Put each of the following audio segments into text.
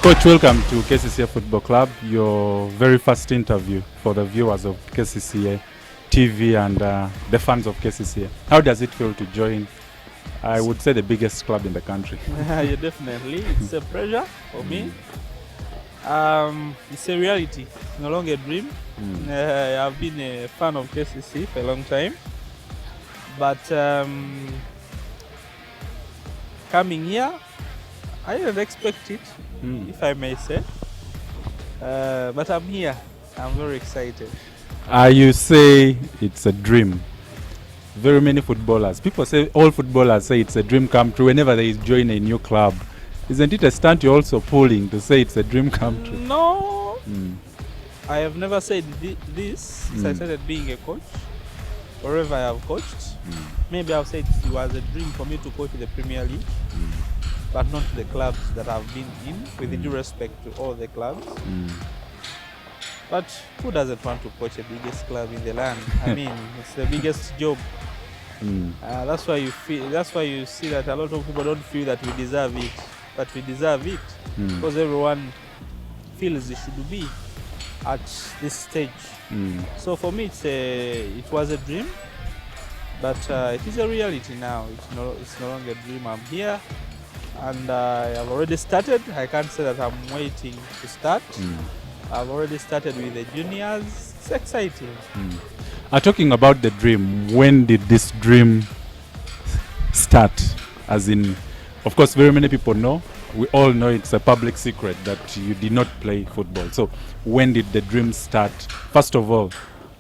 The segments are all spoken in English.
Coach, welcome to KCCA Football Club, your very first interview for the viewers of KCCA TV and the fans of KCCA. How does it feel to join, I would say, the biggest club in the country? Yeah, definitely. It's a pleasure for me. It's a reality, no longer a dream. I've been a fan of KCC for a long time. But coming here, I didn't expect it, if I may say. But I'm here. I'm very excited. You say it's a dream. Very many footballers, people say, all footballers say it's a dream come true whenever they join a new club. Isn't it a stunt you're also pulling to say it's a dream come true? No. I have never said this since I started being a coach. Wherever I have coached, maybe I've said it was a dream for me to coach the Premier League, but not the clubs that I've been in, with due respect to all the clubs. But who doesn't want to coach the biggest club in the land? I mean, it's the biggest job. That's why you feel. That's why you see that a lot of people don't feel that we deserve it, but we deserve it because everyone feels it should be at this stage. So for me, it was a dream, but it is a reality now. It's no longer a dream. I'm here, and I have already started. I can't say that I'm waiting to start. I've already started with the juniors. It's exciting. Talking about the dream, when did this dream start? As in, of course, very many people know. We all know it's a public secret that you did not play football. So when did the dream start? First of all,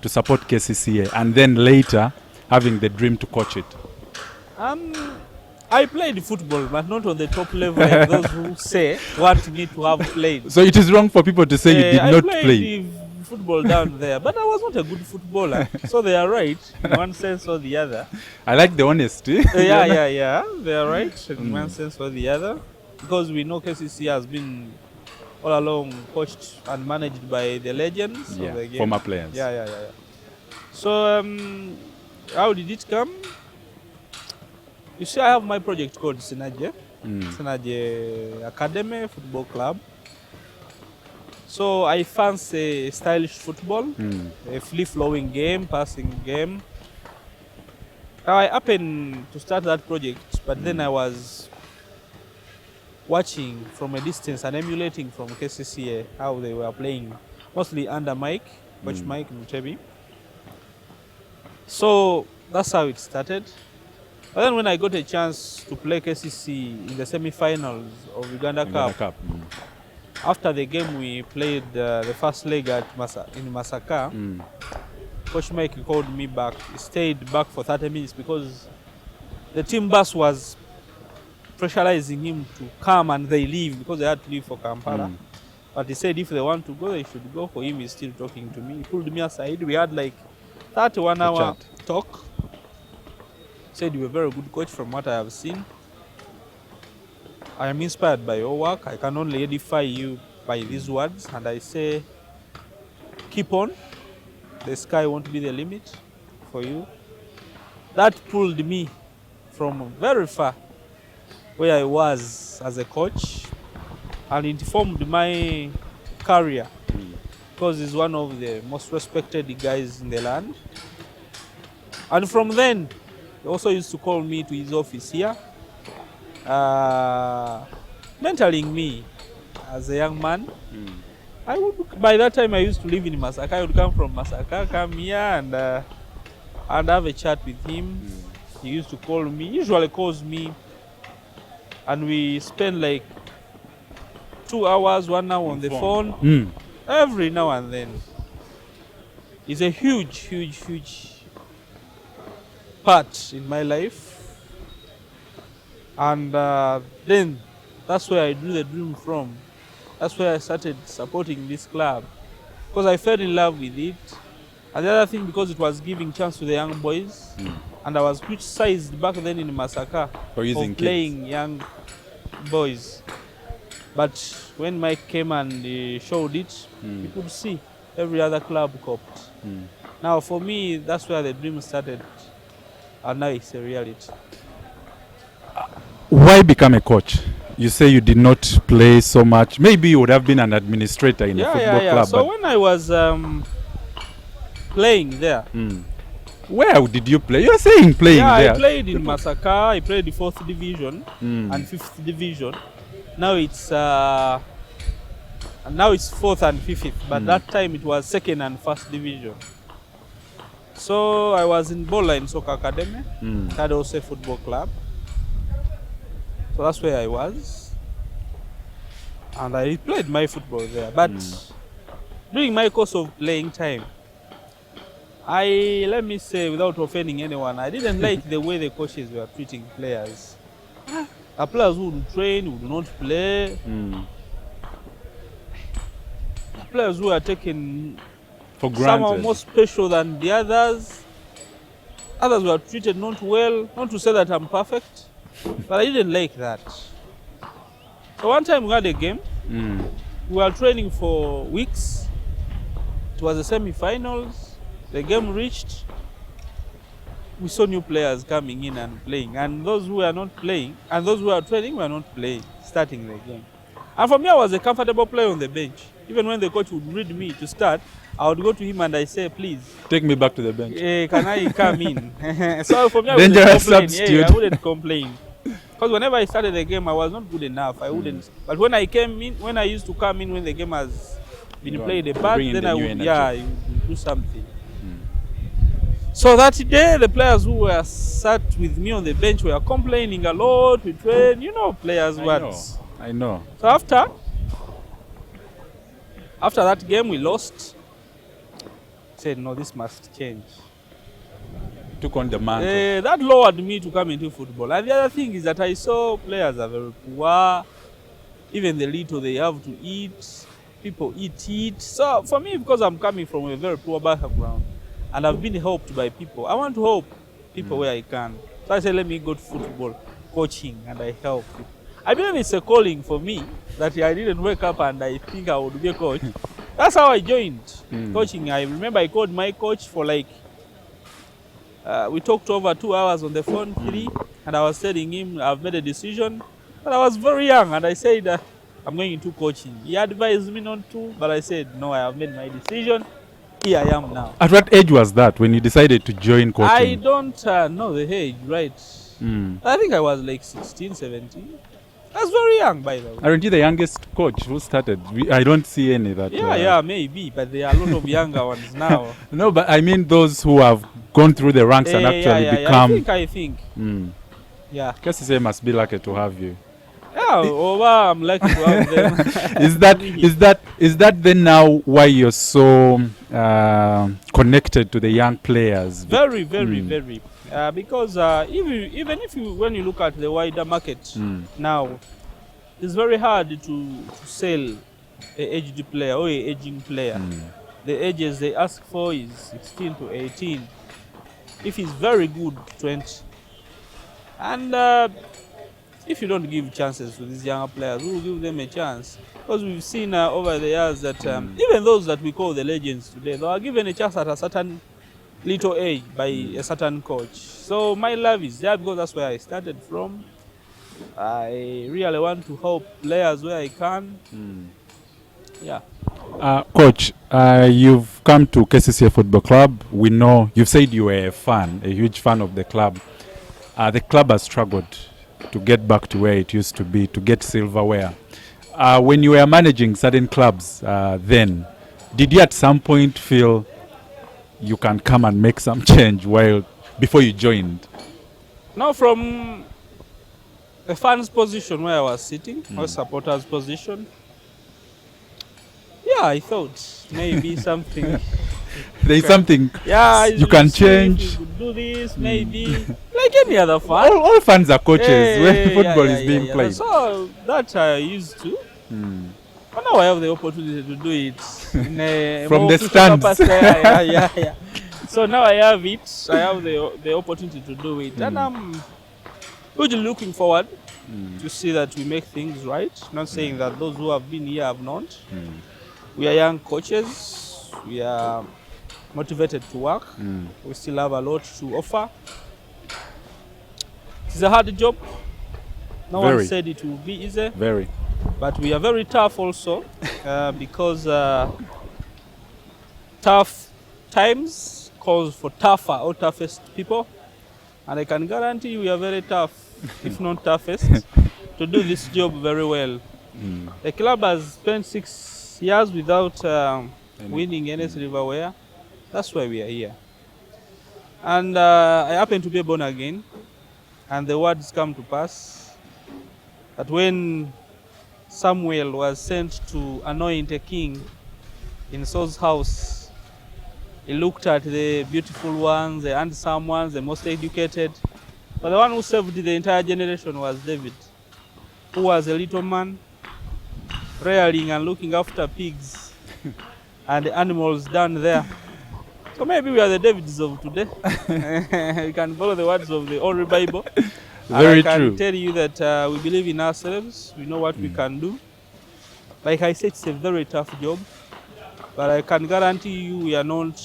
to support KCCA, and then later having the dream to coach it. I played football, but not on the top level like those who say want me to have played. So it is wrong for people to say you did not play. I played football down there, but I was not a good footballer. So they are right in one sense or the other. I like the honesty. Yeah. They are right in one sense or the other. Because we know KCC has been all along coached and managed by the legends of the game. Former players. Yeah. So how did it come? You see, I have my project called Ssenyondo, Ssenyondo Academy Football Club. So I fancy stylish football, a free-flowing game, passing game. I happened to start that project, but then I was watching from a distance and emulating from KCCA how they were playing, mostly under Mike, Coach Mike Mutebi. So that's how it started. But then when I got a chance to play KCC in the semi-finals of Uganda Cup, after the game we played the first leg at in Masaka, Coach Mike called me back. He stayed back for 30 minutes because the team bus was pressurizing him to come and they leave because they had to leave for Kampala. But he said if they want to go, they should go. For him, he's still talking to me. He pulled me aside. We had like 31-hour talk. Said you were a very good coach from what I have seen. I am inspired by your work. I can only edify you by these words. And I say, keep on. The sky won't be the limit for you. That pulled me from very far where I was as a coach, and it formed my career because he's one of the most respected guys in the land. And from then, he also used to call me to his office here, mentoring me as a young man. By that time, I used to live in Masaka. I would come from Masaka, come here and have a chat with him. He used to call me, usually calls me, and we spend like 2 hours, 1 hour on the phone, every now and then. It's a huge part in my life. And then that's where I drew the dream from. That's where I started supporting this club because I fell in love with it. And the other thing, because it was giving chance to the young boys, and I was criticized back then in Masaka for playing young boys. But when Mike came and showed it, you could see every other club copped. Now for me, that's where the dream started, and now it's a reality. Why become a coach? You say you did not play so much. Maybe you would have been an administrator in a football club. So when I was playing there. Where did you play? You're saying playing there. Yeah, I played in Masaka. I played the 4th division and 5th division. Now it's 4th and 5th, but that time it was 2nd and 1st division. So I was in Bola Soccer Academy, KCCA Football Club. So that's where I was, and I played my football there. But during my course of playing time, let me say, without offending anyone, I didn't like the way the coaches were treating players. The players who would train would not play. The players who are taken for granted. Some are more special than the others. Others were treated not well. Not to say that I'm perfect, but I didn't like that. So one time we had a game. We were training for weeks. It was the semi-finals. The game reached. We saw new players coming in and playing, and those who were not playing and those who were training were not playing, starting the game. And for me, I was a comfortable player on the bench. Even when the coach would read me to start, I would go to him and I say, please, take me back to the bench. Can I come in? So for me, I wouldn't complain. Because whenever I started the game, I was not good enough. I wouldn't. But when I used to come in when the game has been played a part, then I would do something. So that day, the players who were sat with me on the bench were complaining a lot. We train, players words. I know. So after that game, we lost. Said, no, this must change. Took on the mantle. That lowered me to come into football. And the other thing is that I saw players are very poor. Even the little they have to eat, people eat it. So for me, because I'm coming from a very poor background, and I've been helped by people, I want to help people where I can. So I said, let me go to football coaching, and I help people. I believe it's a calling for me that I didn't wake up and I think I would be a coach. That's how I joined coaching. I remember I called my coach for we talked over 2 hours on the phone, 3, and I was telling him I've made a decision. But I was very young, and I said I'm going into coaching. He advised me not to, but I said, no, I have made my decision. Here I am now. At what age was that when you decided to join coaching? I don't know the age, right? I think I was like 16, 17. I was very young, by the way. Aren't you the youngest coach who started? I don't see any that. Yeah, maybe, but there are a lot of younger ones now. No, but I mean those who have gone through the ranks and actually become. I think. Yeah. KCCA must be lucky to have you. Yeah, I'm lucky to have them. Is that then now why you're so connected to the young players? Very, very. Because even if when you look at the wider market now, it's very hard to sell an aged player or an aging player. The ages they ask for is 16 to 18. If he's very good, 20. And if you don't give chances to these younger players, who will give them a chance? Because we've seen over the years that even those that we call the legends today, they are given a chance at a certain little age by a certain coach. So my love is there because that's where I started from. I really want to help players where I can. Yeah. Coach, you've come to KCCA Football Club. We know you've said you were a huge fan of the club. The club has struggled to get back to where it used to be, to get silverware. When you were managing certain clubs then, did you at some point feel you can come and make some change before you joined? Now from the fans' position where I was sitting, or supporters' position, yeah, I thought maybe something. There's something you can change. You could do this, maybe. Like any other fan. All fans are coaches when football is being played. So that I used to. But now I have the opportunity to do it in a from the stands. Yeah. So now I have it. I have the opportunity to do it, and I'm really looking forward to see that we make things right. Not saying that those who have been here have not. We are young coaches. We are motivated to work. We still have a lot to offer. It's a hard job. No Very. one said it will be easy, Very. but we are very tough also because tough times calls for tougher or toughest people. And I can guarantee you we are very tough, if not toughest, to do this job very well. The club has spent 6 years without winning any silverware. That's why we are here. And I happen to be born again, and the words come to pass that when Samuel was sent to anoint a king in Saul's house, he looked at the beautiful ones, the handsome ones, the most educated. But the one who saved the entire generation was David, who was a little man, rearing and looking after pigs and the animals down there. So maybe we are the Davids of today. We can follow the words of the Holy Bible. Very I can true. tell you that we believe in ourselves. We know what we can do. Like I said, it's a very tough job. But I can guarantee you we are not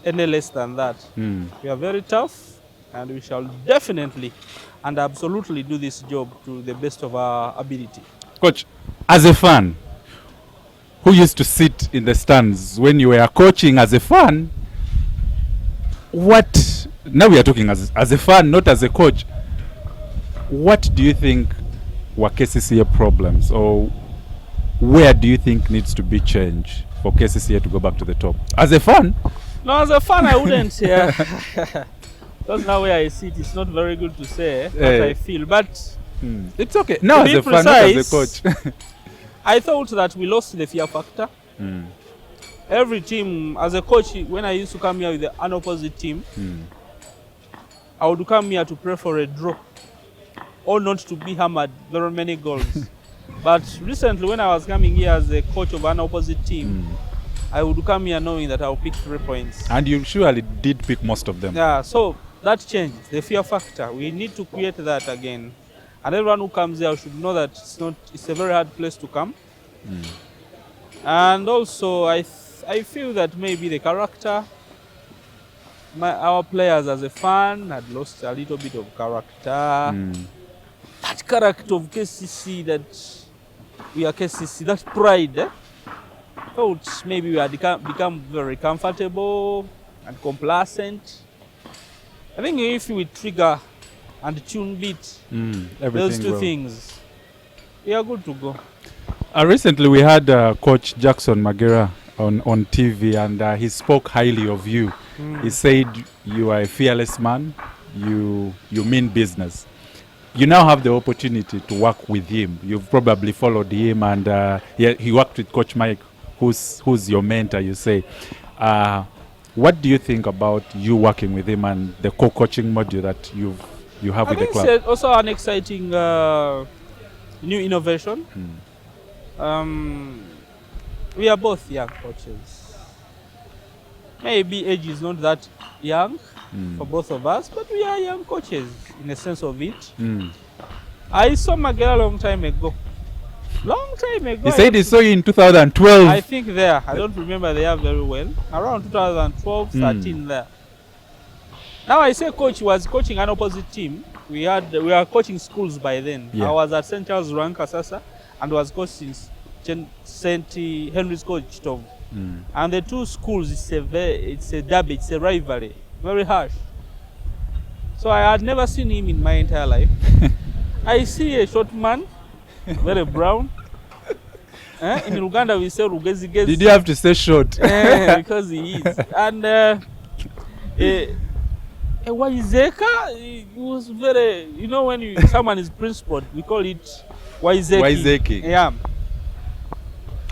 any less than that. We are very tough, and we shall definitely and absolutely do this job to the best of our ability. Coach, as a fan, who used to sit in the stands when you were coaching as a fan, now we are talking as a fan, not as a coach. What do you think were KCCA problems, or where do you think needs to be changed for KCCA to go back to the top? As a fan? No, as a fan, I wouldn't. Because now where I sit, it's not very good to say what I feel. But it's okay. No, as a fan, not as a coach. I thought that we lost the fear factor. Every team, as a coach, when I used to come here with an opposite team, I would come here to pray for a draw or not to be hammered very many goals. But recently, when I was coming here as a coach of an opposite team, I would come here knowing that I'll pick 3 points. And you surely did pick most of them. Yeah, so that changed, the fear factor. We need to create that again. And everyone who comes here should know that it's a very hard place to come. And also, I feel that maybe the character, our players as a fan had lost a little bit of character. That character of KCC, that we are KCC, that pride, thought maybe we had become very comfortable and complacent. I think if we trigger and tune beat those two things, we are good to go. Recently we had Coach Jackson Magera on TV, and he spoke highly of you. He said you are a fearless man, you mean business. You now have the opportunity to work with him. You've probably followed him, and he worked with Coach Mike, who's your mentor, you say. What do you think about you working with him and the co-coaching module that you have with the club? It's also an exciting new innovation. We are both young coaches. Maybe age is not that young for both of us, but we are young coaches in the sense of it. I saw Magera a long time ago. He said he saw you in 2012. I think there. I don't remember the year very well. Around 2012, 13 there. Now I say coach was coaching an opposite team. We were coaching schools by then. I was at St. Charles Rankasasa and was coaching St. Henry's Coach Tov. And the two schools, it's a derby, it's a rivalry, very harsh. So I had never seen him in my entire life. I see a short man, very brown. In Uganda we say Rugezigezi. Did you have to say short? Because he is. And Waizeka, he was very, when someone is principled, we call it Waizeki. Yeah.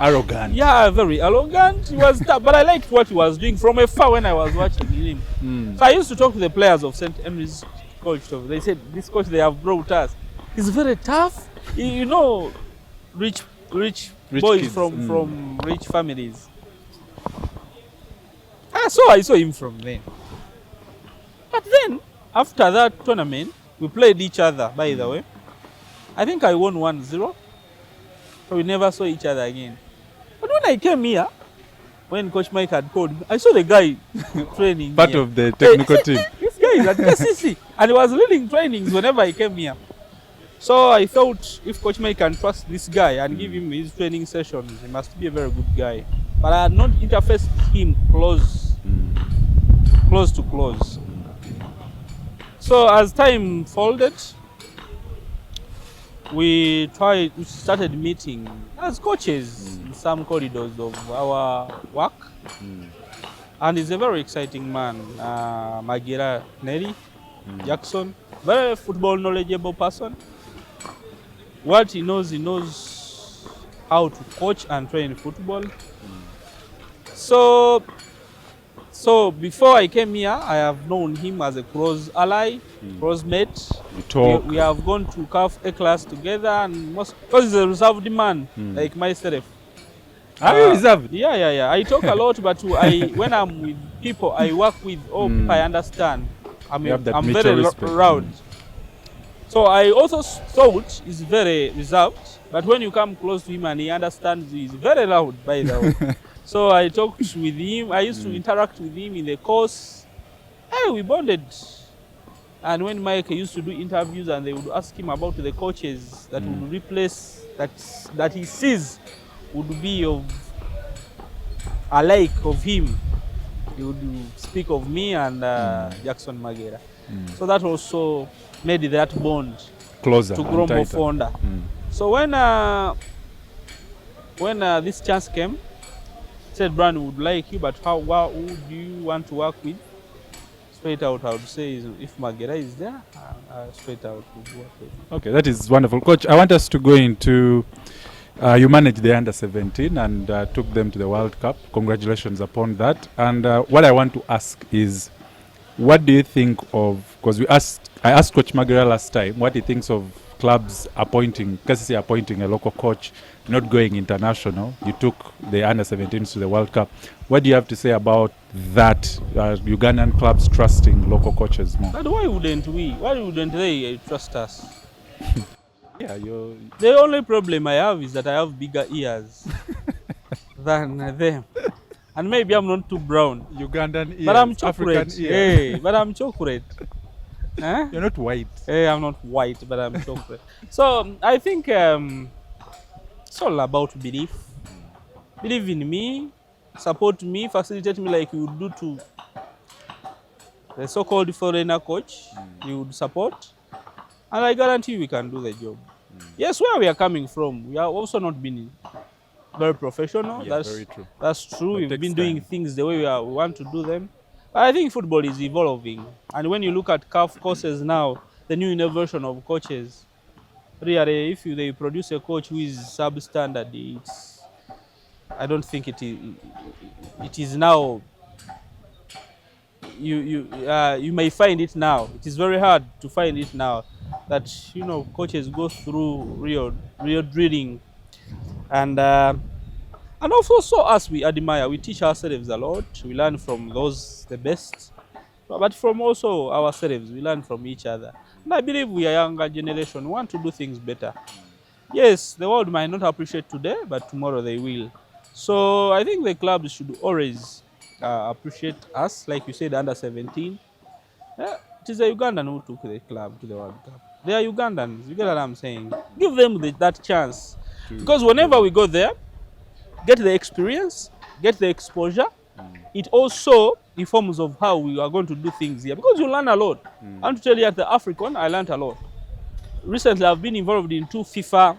Arrogant. Yeah, very arrogant. He was tough, but I liked what he was doing from afar when I was watching him. So I used to talk to the players of St. Henry's Coach. They said, this coach they have brought us, he's very tough. Rich boys kids. from rich families. So I saw him from then. But then, after that tournament, we played each other, by the way. I think I won 1-0. So we never saw each other again. But when I came here, when Coach Mike had called me, I saw the guy training Part here. of the technical team. This guy is at KCC. And he was leading trainings whenever I came here. So I thought if Coach May can trust this guy and give him his training sessions, he must be a very good guy. But I had not interfaced with him close to close. So as time folded, we started meeting as coaches in some corridors of our work. And he's a very exciting man, Magira Nelly Jackson, very football knowledgeable person. What he knows how to coach and train football. So before I came here, I have known him as a close ally, close mate. We have gone to CAF class together, and because he's a reserved man like myself. Are you reserved? Yeah. I talk a lot, but when I'm with people I work with, I understand. I'm very loud. So I also thought he's very reserved, but when you come close to him and he understands, he's very loud, by the way. So I talked with him. I used to interact with him in the course. Hey, we bonded. And when Mike used to do interviews and they would ask him about the coaches that would replace, that he sees would be of alike of him, he would speak of me and Jackson Magera. So that also made that bond closer to grow more fonder. So when this chance came, said Brand would like you, but who do you want to work with? Straight out, I would say if Magera is there, straight out would work with. Okay, that is wonderful. Coach, I want us to go into, you managed the under-17 and took them to the World Cup. Congratulations upon that. And what I want to ask is, what do you think of, because I asked Coach Magera last time, what he thinks of clubs KCCA appointing a local coach, not going international. You took the under-17s to the World Cup. What do you have to say about that, Ugandan clubs trusting local coaches more? But why wouldn't we? Why wouldn't they trust us? Yeah, the only problem I have is that I have bigger ears than them. And maybe I'm not too brown. Ugandan ears, but I'm chocolate. African ears. Hey, but I'm chocolate. Huh? You're not white. Hey, I'm not white, but I'm chocolate. So I think it's all about belief. Believe in me, support me, facilitate me like you would do to the so-called foreigner coach. You would support. And I guarantee we can do the job. Yes, where we are coming from, we are also not been very professional. Yeah, very true. That's true. But We've been doing things the way we want to do them. But I think football is evolving. And when you look at CAF courses now, the new innovation of coaches, really, if they produce a coach who is substandard, I don't think it is now. You may find it now. It is very hard to find it now that coaches go through real drilling, and also us, we admire. We teach ourselves a lot. We learn from the best, but from also ourselves, we learn from each other. And I believe we are younger generation want to do things better. Yes, the world might not appreciate today, but tomorrow they will. So I think the clubs should always appreciate us, like you said, under-17. It is a Ugandan who took the club to the World Cup. They are Ugandans, you get what I'm saying? Give them that chance. Because whenever we go there, get the experience, get the exposure, it also informs of how we are going to do things here. Because you learn a lot. I want to tell you, at the African, I learned a lot. Recently, I've been involved in 2 FIFA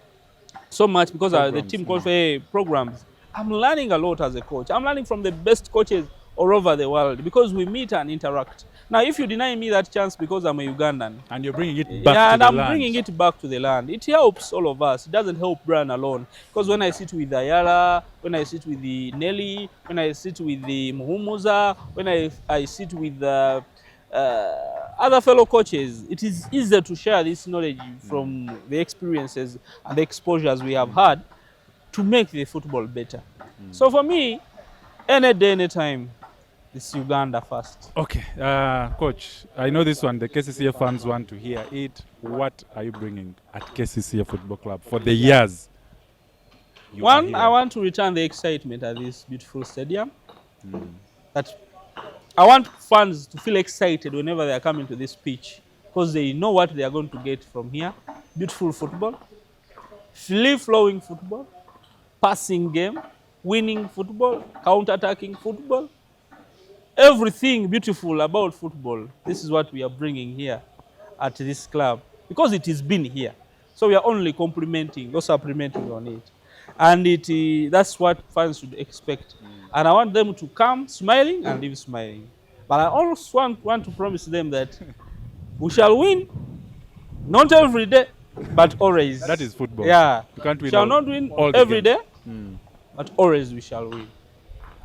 so much because the team qualify programs. I'm learning a lot as a coach. I'm learning from the best coaches all over the world because we meet and interact. Now, if you deny me that chance because I'm a Ugandan, and you're bringing it back to the land. and I'm bringing it back to the land, it helps all of us. It doesn't help Brian alone. Because when I sit with Ayala, when I sit with the Nelly, when I sit with the Muhumuza, when I sit with other fellow coaches, it is easier to share this knowledge from the experiences and the exposures we have had to make the football better. So for me, any day, any time, it's Uganda first. Okay, Coach, I know this one, the KCCA fans want to hear it. What are you bringing at KCCA Football Club for the years? One, I want to return the excitement at this beautiful stadium. That I want fans to feel excited whenever they are coming to this pitch. because they know what they are going to get from here. Beautiful football, free-flowing football, passing game, winning football, counter-attacking football, everything beautiful about football. This is what we are bringing here at this club because it has been here. So we are only complimenting or supplementing on it. And that's what fans should expect. And I want them to come smiling and leave smiling. But I also want to promise them that we shall win, not every day, but always. That is football. Yeah. You can't win shall not win all every day, but always we shall win.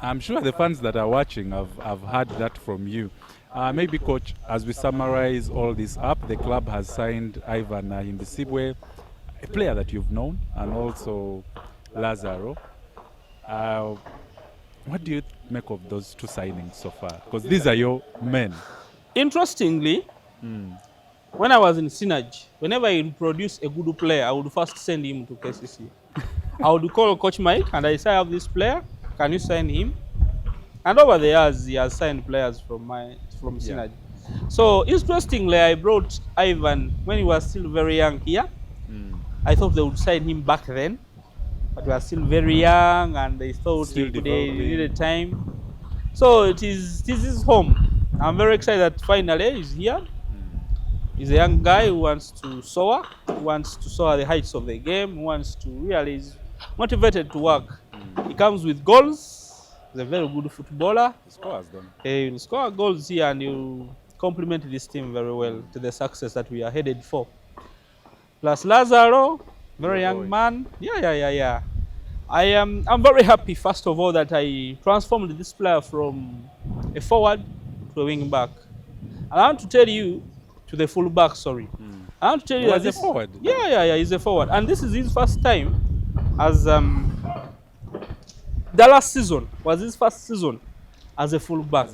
I'm sure the fans that are watching have heard that from you. Maybe, Coach, as we summarize all this up, the club has signed Ivan Himbisibwe, a player that you've known, and also Lazaro. What do you make of those two signings so far? Because these are your men. Interestingly, when I was in Sewage, whenever I introduce a good player, I would first send him to KCC. I would call Coach Mike and I say, I have this player, can you sign him? And over the years, he has signed players from Sewage. So interestingly, I brought Ivan when he was still very young here. I thought they would sign him back then, but we are still very young and they thought they needed time. So this is home. I'm very excited that finally he's here. He's a young guy who wants to soar, the heights of the game, who wants to really is motivated to work. He comes with goals. He's a very good footballer. He scores them. He will score goals here and you complement this team very well to the success that we are headed for. Plus Lazaro, very young man. Yeah. I'm very happy, first of all, that I transformed this player from a forward to a wing back. And I want to tell you, to the full back, sorry. I want to tell you that he's a forward. Yeah, he's a forward. And this is his first time as the last season was his first season as a full back.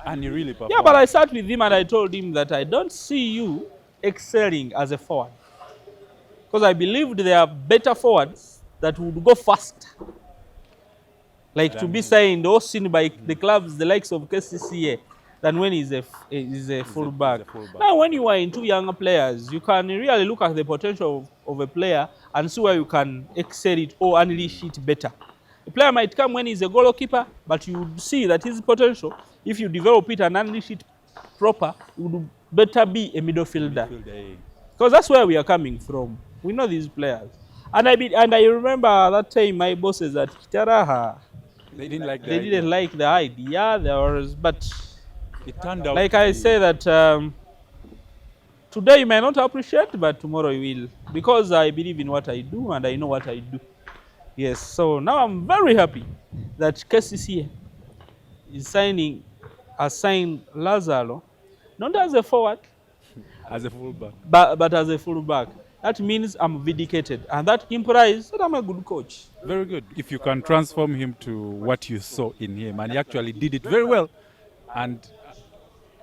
And he really performed. Yeah, but I sat with him and I told him that I don't see you excelling as a forward. Because I believed there are better forwards that would go fast. Like to be signed or seen by the clubs, the likes of KCCA, than when he's a full back. Now, when you are in two younger players, you can really look at the potential of a player and see where you can excel it or unleash it better. A player might come when he's a goalkeeper, but you would see that his potential, if you develop it and unleash it proper, it would better be a midfielder. Because that's where we are coming from. We know these players. And I remember that time my bosses at Kitaraha, they didn't like the idea. But it turned out like I say that today you may not appreciate, but tomorrow you will. Because I believe in what I do and I know what I do. Yes, so now I'm very happy that KCCA has signed Lazaro, not as a forward, as a fullback, but as a fullback. That means I'm vindicated, and that implies that I'm a good coach. Very good. If you can transform him to what you saw in him, and he actually did it very well. And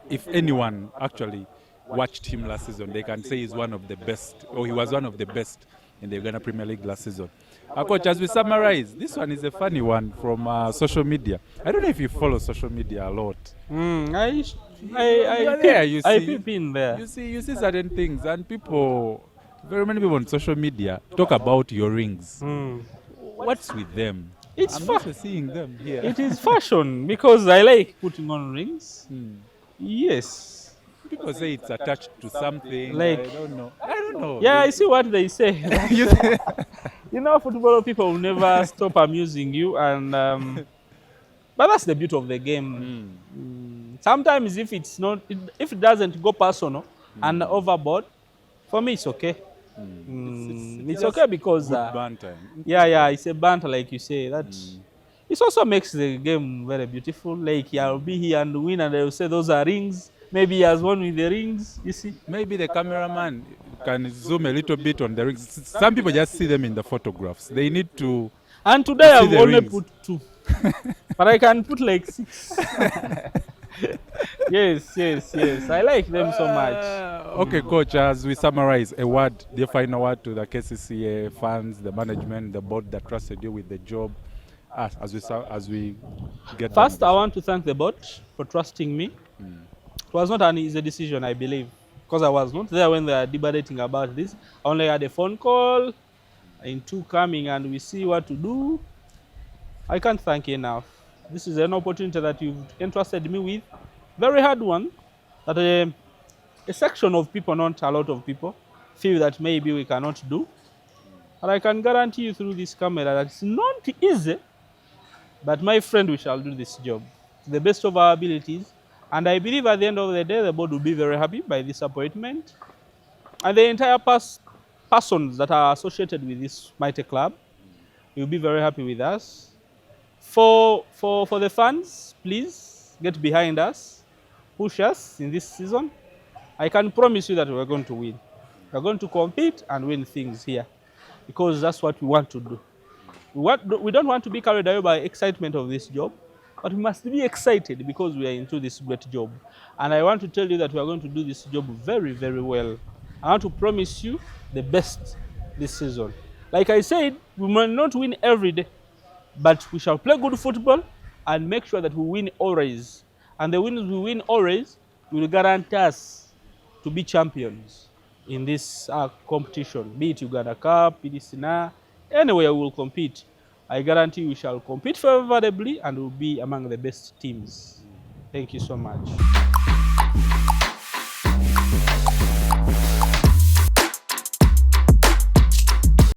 if anyone actually watched him last season, they can say he's one of the best, or he was one of the best in the Uganda Premier League last season. Coach, as we summarize, this one is a funny one from social media. I don't know if you follow social media a lot. I peep in there. You see certain things, and very many people on social media talk about your rings. What's with them? I'm not seeing them here. It is fashion because I like putting on rings. Yes. People say it's attached to something. Like, I don't know. Yeah, I see what they say. You know, football people will never stop amusing you, and but that's the beauty of the game. Sometimes if it doesn't go personal and overboard, for me it's okay. It's okay because banter. Yeah, it's a banter, like you say. That it also makes the game very beautiful. Like I'll be here and win, and they'll say those are rings. Maybe he has won with the rings. You see. Maybe the cameraman can zoom a little bit on the rings. Some people just see them in the photographs. They need to. And today I've only put 2, but I can put like 6. Yes. I like them so much. Okay, Coach, as we summarize, the final word to the KCCA fans, the management, the board that trusted you with the job, as we get. First, I want to thank the board for trusting me. It was not an easy decision, I believe. because I was not there when they are debating about this. I only had a phone call into coming and we see what to do. I can't thank you enough. This is an opportunity that you've entrusted me with. Very hard one, that a section of people, not a lot of people, feel that maybe we cannot do. And I can guarantee you through this camera that it's not easy, but my friend, we shall do this job to the best of our abilities. And I believe at the end of the day, the board will be very happy by this appointment. And the entire persons that are associated with this mighty club will be very happy with us. For the fans, please get behind us, push us in this season. I can promise you that we're going to win. We're going to compete and win things here because that's what we want to do. We don't want to be carried away by excitement of this job, but we must be excited because we are into this great job. And I want to tell you that we are going to do this job very, very well. I want to promise you the best this season. Like I said, we might not win every day, but we shall play good football and make sure that we win always. And the wins we win always will guarantee us to be champions in this competition, be it Uganda Cup, be it Sina, anywhere we will compete. I guarantee we shall compete favorably and will be among the best teams. Thank you so much.